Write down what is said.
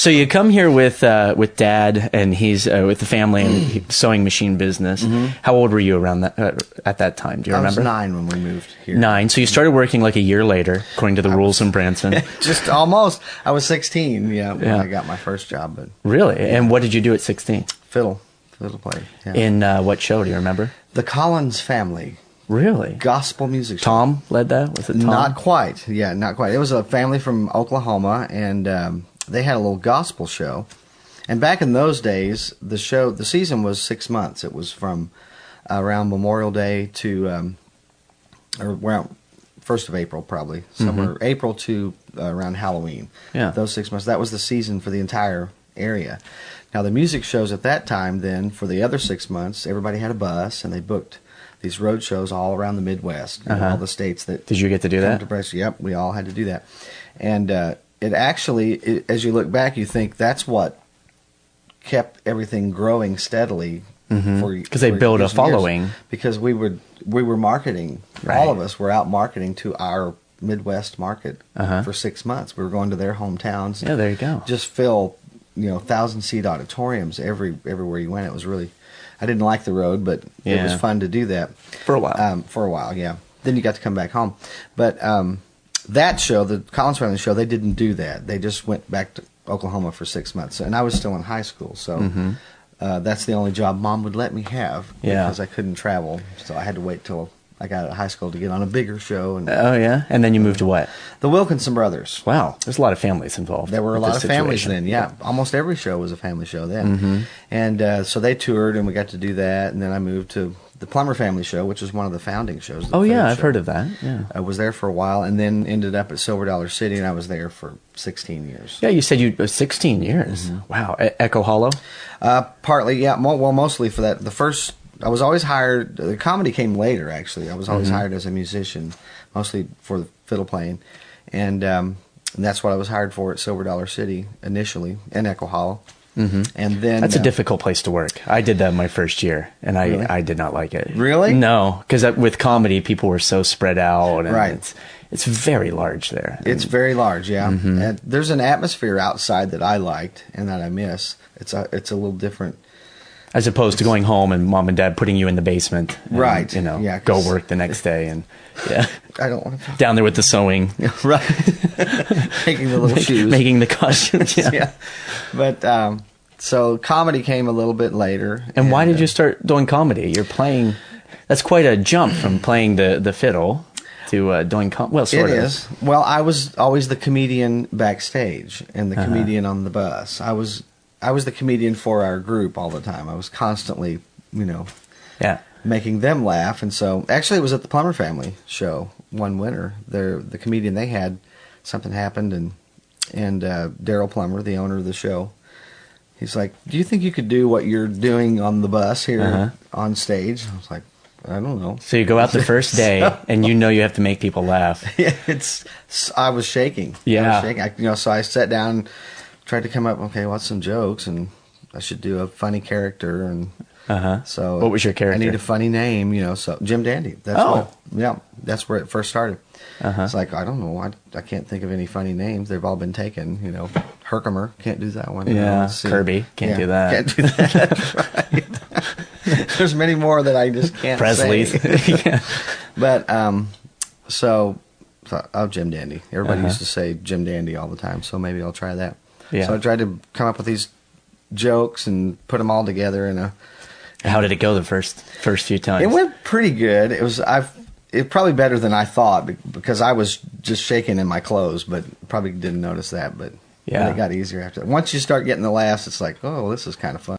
So you come here with Dad, and he's with the family and sewing machine business. How old were you around that at that time? Do you remember? I was 9 when we moved here. 9. So you started working like a year later, according to the rules in Branson. Just almost. I was 16. When I got my first job. But really? Yeah. And what did you do at 16? Fiddle play. Yeah. In what show? Do you remember? The Collins Family. Really? Gospel music show. Tom led that? Was it Tom? Not quite. Yeah, not quite. It was a family from Oklahoma, and they had a little gospel show. And back in those days, the season was 6 months. It was from around Memorial Day to around 1st of April, probably. Somewhere April to around Halloween. Yeah. Those 6 months. That was the season for the entire area. Now, the music shows at that time, then, for the other 6 months, everybody had a bus, and they booked these road shows all around the Midwest, all the states that... Did you get to do that? Yep, we all had to do that. And it actually, as you look back, you think that's what kept everything growing steadily. Because they built a following. Because we were marketing. Right. All of us were out marketing to our Midwest market for 6 months. We were going to their hometowns. Yeah, there you go. Just fill 1,000-seat auditoriums everywhere you went. It was really... I didn't like the road, but it was fun to do that. For a while. Yeah. Then you got to come back home. But that show, the Collins Family show, they didn't do that. They just went back to Oklahoma for 6 months. And I was still in high school, so that's the only job Mom would let me have because I couldn't travel. So I had to wait till I got out of high school to get on a bigger show. And oh, yeah? And then you moved to what? The Wilkinson Brothers. Wow. There's a lot of families involved. There were a lot of families then, yeah. Almost every show was a family show then. And so they toured, and we got to do that. And then I moved to the Plummer Family Show, which was one of the founding shows. Oh, yeah, I've heard of that. Yeah. I was there for a while, and then ended up at Silver Dollar City, and I was there for 16 years. Yeah, you said you 16 years. Wow. Echo Hollow? Partly, yeah. Well, mostly for that. The first... I was always hired. The comedy came later, actually. I was always hired as a musician, mostly for the fiddle playing, and that's what I was hired for at Silver Dollar City initially, and Echo Hollow. And then that's a difficult place to work. I did that my first year, and I did not like it. Really? No, because with comedy, people were so spread out. And right. It's very large there. It's very large, yeah. And there's an atmosphere outside that I liked and that I miss. It's a little different. As opposed to going home and Mom and Dad putting you in the basement. And, right. Go work the next day. And I don't want to. Down there with the sewing. Right. Making the little shoes. Making the costumes. Yeah. But, so comedy came a little bit later. And why did you start doing comedy? You're playing, that's quite a jump from playing the fiddle to doing comedy. Well, sort of. It is. Well, I was always the comedian backstage and the comedian on the bus. I was the comedian for our group all the time. I was constantly, making them laugh. And so, actually, it was at the Plummer Family show one winter. The comedian they had, something happened, and Daryl Plummer, the owner of the show, he's like, "Do you think you could do what you're doing on the bus here on stage?" I was like, "I don't know." So you go out the first day, and you have to make people laugh. Yeah, I was shaking. Yeah. I was shaking. So I sat down. Tried to come up, what's some jokes, and I should do a funny character, and so what was your character? I need a funny name, so Jim Dandy. That's that's where it first started. It's like, I don't know, I can't think of any funny names. They've all been taken, Herkimer, can't do that one. Yeah, Kirby, can't do that. Can't do that. Right. There's many more that I just can't Presley's. say. But so Jim Dandy. Everybody used to say Jim Dandy all the time, so maybe I'll try that. Yeah. So I tried to come up with these jokes and put them all together in a. How did it go the first few times? It went pretty good. It probably better than I thought because I was just shaking in my clothes, but probably didn't notice that. But it got easier after that. Once you start getting the laughs, it's like, oh, this is kind of fun.